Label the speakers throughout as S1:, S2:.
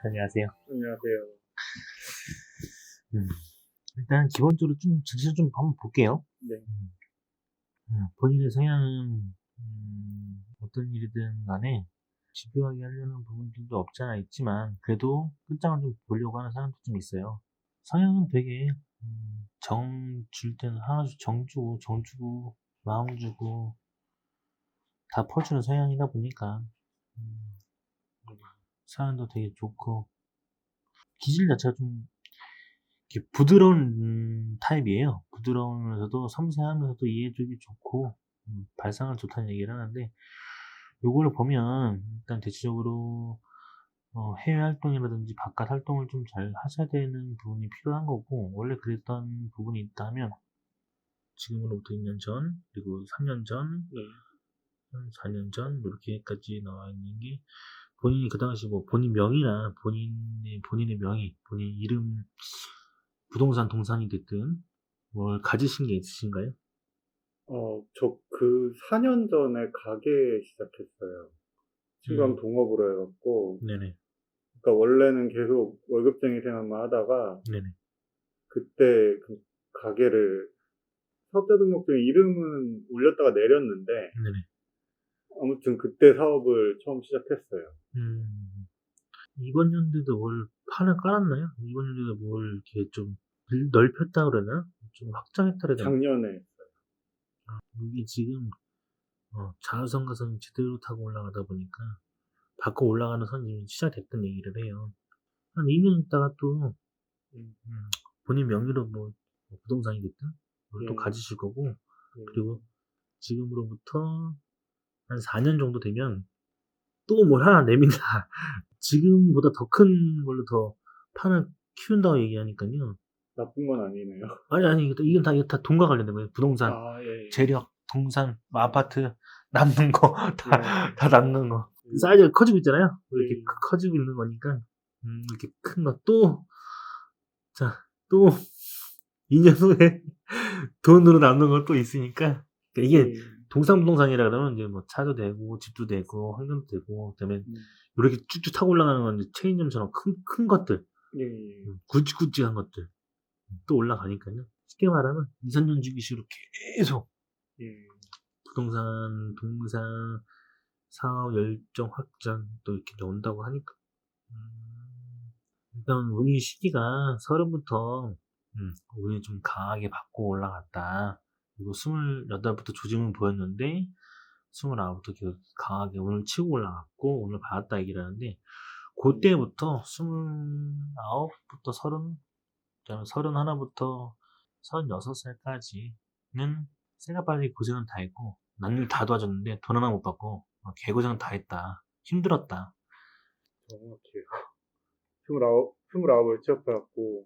S1: 안녕하세요.
S2: 안녕하세요.
S1: 음, 일단 기본적으로 좀 전체를 좀 한번 볼게요.
S2: 네.
S1: 본인의 성향은 어떤 일이든 간에 집요하게 하려는 부분들도 없지 않아 있지만 그래도 끝장을 좀 보려고 하는 사람도 좀 있어요. 성향은 되게 정 줄 때는 하나씩 정 주고 마음 주고 다 퍼주는 성향이다 보니까 음, 사람도 되게 좋고 기질 자체가 좀 이렇게 부드러운 타입이에요. 부드러우면서도 섬세하면서도 이해해주기 좋고 발상은 좋다는 얘기를 하는데 요거를 보면 일단 대체적으로 해외 활동이라든지 바깥 활동을 좀 잘 하셔야 되는 부분이 필요한 거고 원래 그랬던 부분이 있다면 지금으로부터 2년 전 그리고 3년 전
S2: 네.
S1: 4년 전 이렇게까지 나와 있는 게 본인이 그 당시 뭐 본인 명의나 본인의 명의 본인 이름 부동산 동산이 됐든 뭘 가지신 게 있으신가요?
S2: 저 그 4년 전에 가게 시작했어요. 친구랑
S1: 음,
S2: 동업으로 해갖고,
S1: 네네,
S2: 그러니까 원래는 계속 월급쟁이 생활만 하다가,
S1: 네네,
S2: 그때 그 가게를 사업자 등록증에 이름은 올렸다가 내렸는데,
S1: 네네.
S2: 아무튼 그때 사업을 처음 시작했어요.
S1: 음, 이번 연도에도 뭘 판을 깔았나요? 이번 연도에도 뭘 이렇게 좀 넓혔다 그러나? 좀 확장했다 그래야 되나?
S2: 작년에.
S1: 이게 지금 자유선가선이 제대로 타고 올라가다 보니까 밖으로 올라가는 선이 이미 시작됐던 얘기를 해요. 한 2년 있다가 또
S2: 음,
S1: 본인 명의로 뭐 부동산이 됐든 뭘 또
S2: 예,
S1: 가지실 거고
S2: 예,
S1: 그리고 지금으로부터 한 4년 정도 되면 또 뭘 하나 내민다. 지금보다 더 큰 걸로 더 판을 키운다고 얘기하니까요.
S2: 나쁜 건 아니네요.
S1: 아니, 이건 다 돈과 관련된 거예요. 부동산,
S2: 아, 예,
S1: 재력, 동산, 뭐
S2: 예,
S1: 아파트, 남는 거,
S2: 예,
S1: 다 남는 거.
S2: 예,
S1: 사이즈가 커지고 있잖아요. 이렇게
S2: 예,
S1: 커지고 있는 거니까, 이렇게 큰 거 또, 자, 또, 2년 후에 돈으로 남는 거 또 있으니까, 그러니까 이게
S2: 예,
S1: 동산부동산이라 그러면 이제 뭐 차도 되고, 집도 되고, 환경도 되고, 그다음에
S2: 음,
S1: 이렇게 쭉쭉 타고 올라가는 건 이제 체인점처럼 큰 것들,
S2: 예, 예,
S1: 굵직굵직한 것들, 또 올라가니까요. 쉽게 말하면 2, 3년 주기식으로 계속
S2: 예,
S1: 부동산, 동산, 사업 열정 확장 또 이렇게 나온다고 하니까. 일단 운이 시기가 서른부터 운이 좀 강하게 받고 올라갔다. 그리고 28부터 조짐은 보였는데 29부터 계속 강하게 운을 치고 올라갔고 운을 받았다 얘기를 하는데 그때부터 29부터 30, 그다음에 31부터 36살까지는 쇠가 빨리 고생은 다 했고 남일 다 도와줬는데 돈 하나 못 받고 개고생 다 했다. 힘들었다.
S2: 정확해요. 29을 취업해갖고,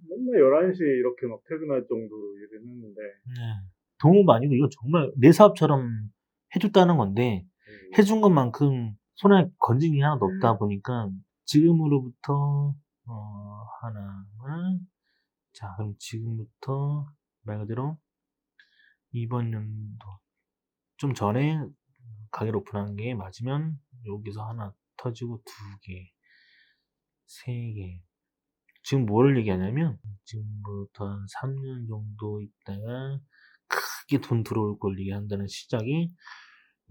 S2: 맨날 11시에 이렇게 막 퇴근할 정도로 일을 했는데,
S1: 네. 도움 아니고 이건 정말 내 사업처럼 해줬다는 건데
S2: 예,
S1: 해준 것만큼 손에 건진 게 하나도 없다 보니까 지금으로부터 하나 자 그럼 지금부터 말 그대로 이번 연도 좀 전에 가게를 오픈한 게 맞으면 여기서 하나 터지고 두 개, 세 개. 지금 뭐를 얘기하냐면 지금부터 한 3년 정도 있다가 크게 돈 들어올 걸 얘기한다는 시작이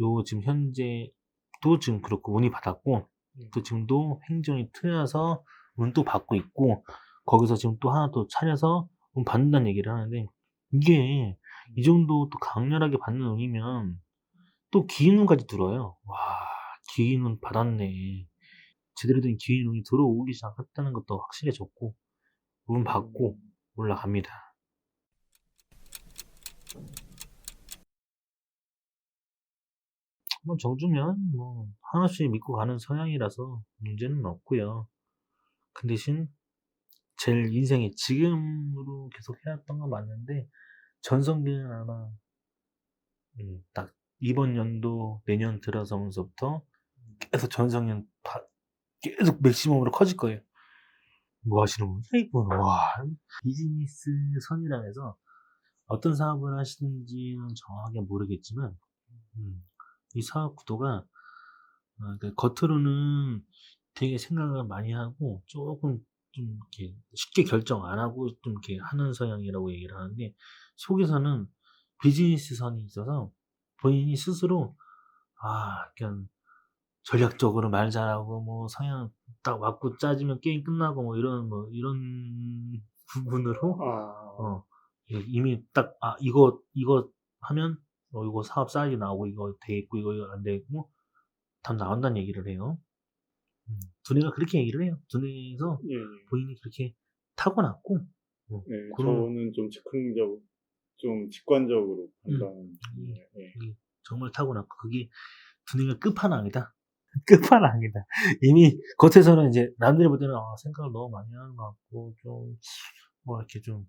S1: 요 지금 현재도 지금 그렇고 운이 받았고
S2: 예,
S1: 또 지금도 행정이 트여서 운도 받고 있고 거기서 지금 또 하나 또 차려서 운 받는다는 얘기를 하는데 이게 이 정도 또 강렬하게 받는 운이면 또 기인운까지 들어요. 와, 기인운 받았네. 제대로 된 기인운이 들어오기 시작했다는 것도 확실해졌고, 운 받고
S2: 음,
S1: 올라갑니다. 뭐 정주면 뭐 하나씩 믿고 가는 성향이라서 문제는 없고요. 그 대신 제일 인생에 지금으로 계속 해왔던 건 맞는데 전성기는 아마 딱 이번 연도 내년 들어서면서부터 계속 전성기는 계속 맥시멈으로 커질 거예요. 뭐 하시는 분이야, 이분? 와, 비즈니스 선이라 해서 어떤 사업을 하시는지는 정확하게 모르겠지만, 이 사업 구도가, 그러니까 겉으로는 되게 생각을 많이 하고 조금 좀 이렇게 쉽게 결정 안 하고 좀 이렇게 하는 성향이라고 얘기를 하는데, 속에서는 비즈니스 선이 있어서 본인이 스스로 그냥 전략적으로 말 잘하고 뭐 성향 딱 맞고 짜지면 게임 끝나고 뭐 이런 부분으로
S2: 아,
S1: 이미 딱 이거 하면 이거 사업 사이즈 나오고 이거 되겠고 이거 안 되겠고 답 나온다는 얘기를 해요. 두뇌가 그렇게 얘기를 해요. 두뇌에서
S2: 예, 예.
S1: 본인이 그렇게 타고났고,
S2: 네,
S1: 그런,
S2: 저는 좀 즉흥적, 좀 직관적으로
S1: 음,
S2: 판단하는
S1: 이,
S2: 편이에요. 예.
S1: 이 정말 타고났고, 그게 두뇌가 끝판왕이다. 끝판왕이다. 이미 겉에서는 이제 남들이 볼 때는 생각을 너무 많이 하는 것 같고, 좀, 뭐 이렇게 좀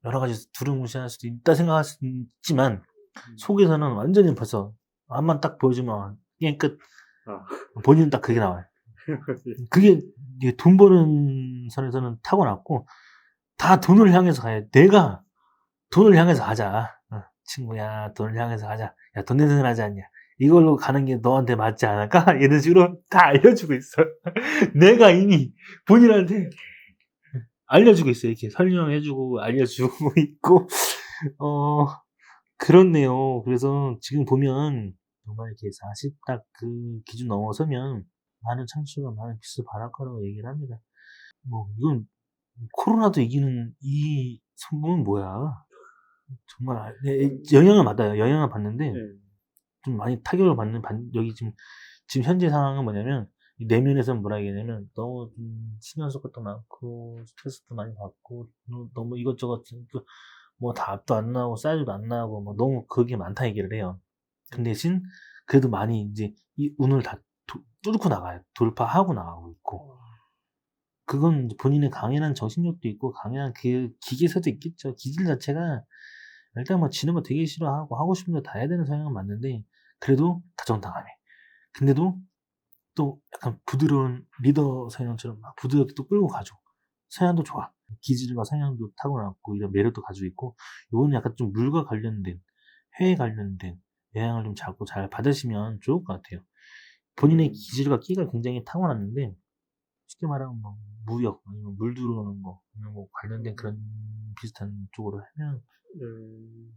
S1: 여러 가지 두루뭉실할 수도 있다 생각할 수 있지만,
S2: 음.
S1: 속에서는 완전히 벌써 앞만 딱 보여주면 게임 끝.
S2: 아,
S1: 본인은 딱 그게 나와요. 그게 이게 돈 버는 선에서는 타고났고, 다 돈을 향해서 가야 돼. 내가 돈을 향해서 가자. 친구야, 돈을 향해서 가자. 야, 돈 내서 하지 않냐. 이걸로 가는 게 너한테 맞지 않을까? 이런 식으로 다 알려주고 있어. 내가 이미 본인한테 알려주고 있어. 이렇게 설명해주고, 알려주고 있고, 어, 그렇네요. 그래서 지금 보면, 정말 이렇게 40 딱 그 기준 넘어서면, 많은 창출과 많은 빛을 발할 거라고 얘기를 합니다. 뭐, 이건, 코로나도 이기는 이 성공은 뭐야? 정말 영향을 받아요. 영향을 받는데
S2: 예.
S1: 좀 많이 타격을 받는 여기 지금 현재 상황은 뭐냐면, 이 내면에서는 뭐라 얘기하냐면 너무 수면 속것도 많고 스트레스도 많이 받고 너무 이것저것 뭐 다 앞도 안 나오고 사이즈도 안 나오고 뭐 너무 그게 많다 얘기를 해요. 그 대신 그래도 많이 이제 이 운을 다 뚫고 나가요. 돌파하고 나가고 있고. 그건 이제 본인의 강인한 정신력도 있고 강인한 그 기계세도 있겠죠. 기질 자체가 일단 뭐 지는 거 되게 싫어하고 하고 싶은 거 다 해야 되는 성향은 맞는데, 그래도 다정다감해. 근데도 또 약간 부드러운 리더 성향처럼 막 부드럽게 또 끌고 가죠. 성향도 좋아. 기질과 성향도 타고났고 이런 매력도 가지고 있고, 요거는 약간 좀 물과 관련된, 회에 관련된 영향을 좀 자꾸 잘 받으시면 좋을 것 같아요. 본인의
S2: 음,
S1: 기질과 끼가 굉장히 타고났는데, 쉽게 말하면 뭐 무역 아니면 물 들어오는 거 아니면 뭐 관련된 그런 비슷한 쪽으로 하면
S2: 음,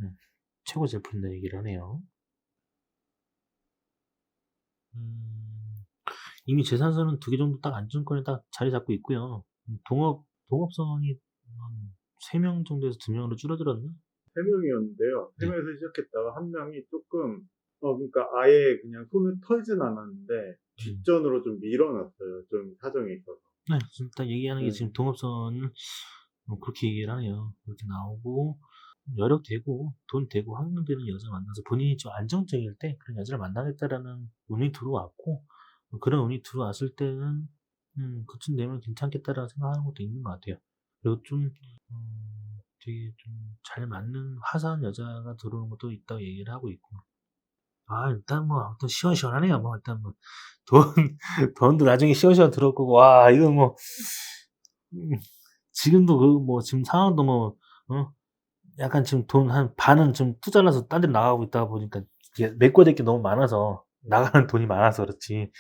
S1: 음, 최고 제품이다 얘기를 하네요. 음, 이미 재산서는 2개 정도 딱 안정권에 딱 자리 잡고 있고요. 동업선이 한 3명 정도에서 2명으로 줄어들었나?
S2: 세 명이었는데요. 세
S1: 네.
S2: 명에서 시작했다가 한 명이 조금, 그러니까 아예 그냥 손을 털진 않았는데,
S1: 음.
S2: 뒷전으로 좀 밀어놨어요. 좀 사정이 있어서.
S1: 네, 지금 딱 얘기하는 게
S2: 네.
S1: 지금 동업선은 그렇게 얘기를 하네요. 그렇게 나오고, 여력 되고, 돈 되고, 확률되는 여자 만나서 본인이 좀 안정적일 때 그런 여자를 만나겠다라는 운이 들어왔고, 그런 운이 들어왔을 때는, 그쯤 되면 괜찮겠다라고 생각하는 것도 있는 것 같아요. 그리고 좀, 되게 좀 잘 맞는 화사한 여자가 들어오는 것도 있다고 얘기를 하고 있고. 일단 뭐, 아무튼 시원시원하네요. 뭐, 일단 뭐, 돈, 돈도 나중에 시원시원 들어올 거고, 와, 이거 뭐, 음, 지금도 뭐, 지금 상황도 뭐, 약간 지금 돈 한 반은 좀 투자라서 딴 데 나가고 있다 보니까, 이게 메꿔야 될 게 너무 많아서, 나가는 돈이 많아서 그렇지.
S2: 음,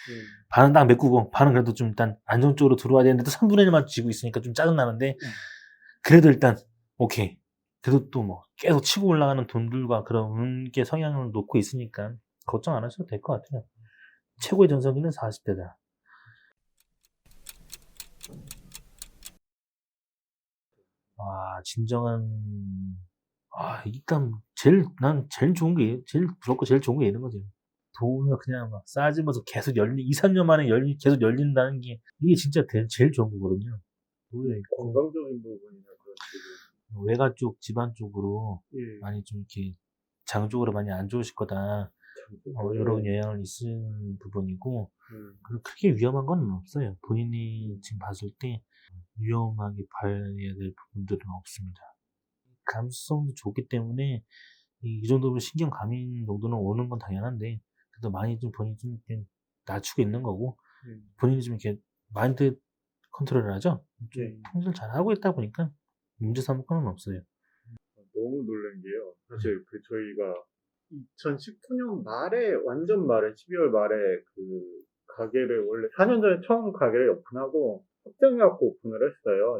S1: 반은 딱 메꾸고, 반은 그래도 좀 일단 안정적으로 들어와야 되는데, 또 3분의 1만 쥐고 있으니까 좀 짜증나는데, 그래도 일단, 오케이. 그래도 또 뭐, 계속 치고 올라가는 돈들과 그런 운계 성향을 놓고 있으니까, 걱정 안 하셔도 될 것 같아요. 최고의 전성기는 40대다. 진정한, 일단, 난 제일 좋은 게, 제일 부럽고 제일 좋은 게 이런 거지. 돈을 그냥 막 싸지면서 계속 2, 3년 만에 계속 열린다는 게, 이게 진짜 제일 좋은 거거든요. 노예 있고,
S2: 건강적인 부분이나 그런 쪽은.
S1: 외가 쪽, 집안 쪽으로
S2: 예,
S1: 많이 좀 이렇게, 장쪽으로 많이 안 좋으실 거다. 이런
S2: 예,
S1: 영향을 있는 부분이고,
S2: 음,
S1: 그리고 크게 위험한 건 없어요. 본인이 지금 봤을 때 위험하게 봐야 될 부분들은 없습니다. 감수성도 좋기 때문에 이 정도면 신경 과민 정도는 오는 건 당연한데, 그래도 많이 좀 본인이 좀 이렇게 낮추고 있는 거고, 본인이 좀 이렇게 마인드 컨트롤을 하죠? 좀
S2: 예.
S1: 통제를 잘 하고 있다 보니까 문제 삼을 건 없어요.
S2: 너무 놀란 게요.
S1: 네.
S2: 사실 그 저희가 2019년 말에, 완전 말에, 12월 말에 그 가게를 원래 4년 전에 처음 가게를 오픈하고 확정해갖고 오픈을 했어요.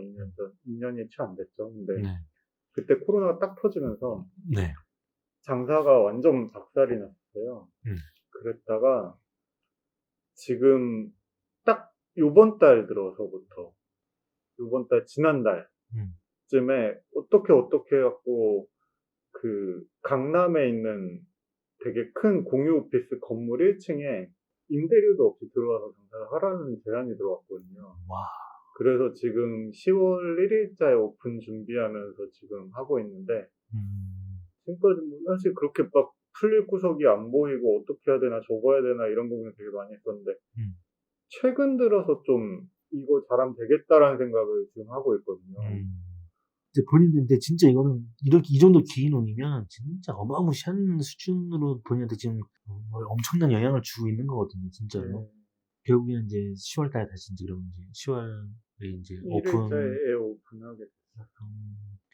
S2: 2년이 채 안 됐죠. 근데
S1: 네.
S2: 그때 코로나가 딱 터지면서
S1: 네.
S2: 장사가 완전 박살이 났어요. 그랬다가 지금 딱 요번 달 들어서부터 요번 달 지난달쯤에 어떻게 해갖고 그 강남에 있는 되게 큰 공유 오피스 건물 1층에 임대료도 없이 들어와서 장사를 하라는 제안이 들어왔거든요.
S1: 와.
S2: 그래서 지금 10월 1일자에 오픈 준비하면서 지금 하고 있는데 지금까지 뭐 사실 그렇게 막 풀릴 구석이 안 보이고 어떻게 해야 되나 접어야 되나 이런 고민 되게 많이 했었는데 최근 들어서 좀 이거 잘하면 되겠다라는 생각을 지금 하고 있거든요.
S1: 근데 본인들한테 진짜 이거는 이렇게 이 정도 긴 운이면 진짜 어마무시한 수준으로 본인한테 지금 엄청난 영향을 주고 있는 거거든요, 진짜로.
S2: 네.
S1: 결국에는 이제 10월 달에 다시 이제 그러면 이제 10월에 이제 오픈.
S2: 1일자에 오픈하겠죠.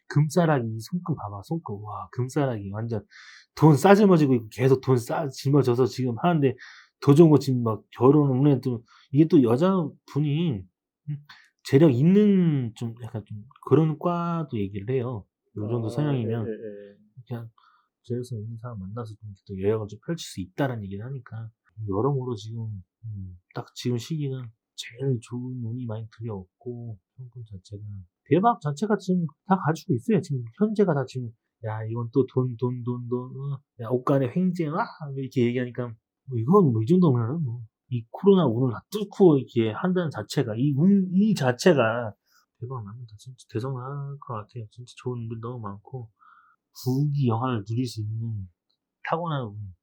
S1: 금싸라기 손금 봐봐, 손금. 와, 금싸라기 완전 돈 싸질머지고 있고 계속 돈 짊어져서 지금 하는데 더 좋은 거 지금 막 결혼을 또 이게 또 여자분이 재력 있는 좀 약간 좀 그런 과도 얘기를 해요. 요 정도 성향이면 그냥 재력성 있는 사람 만나서 좀 또 여행을 좀 펼칠 수 있다는 얘기를 하니까 여러모로 지금 딱 지금 시기가 제일 좋은 운이 많이 들여왔고 현금 자체가 대박 자체가 지금 다 가지고 있어요. 지금 현재가 다 지금 야 이건 또 돈 야 옷간의 횡재 이렇게 얘기하니까 뭐 이건 뭐 이 정도면 뭐 이 코로나 운을 다 뚫고 이렇게 한다는 자체가 이 자체가 대박 납니다. 진짜 대성할 것 같아요. 진짜 좋은 운들 너무 많고 부귀 영화를 누릴 수 있는 타고난 운.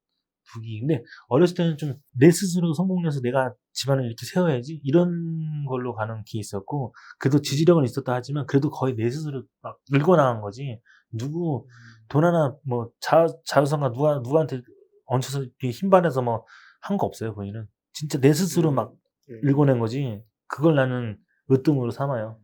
S1: 부귀. 근데 어렸을 때는 좀 내 스스로 성공해서 내가 집안을 이렇게 세워야지 이런 걸로 가는 케이스였고 그래도 지지력은 있었다 하지만 그래도 거의 내 스스로 막 읽어나간 거지. 누구 돈 하나 뭐 자유성가 누구한테 얹혀서 이렇게 힘받아서 뭐 한 거 없어요. 본인은 진짜 내 스스로 막 읽어낸 거지. 그걸 나는 으뜸으로 삼아요.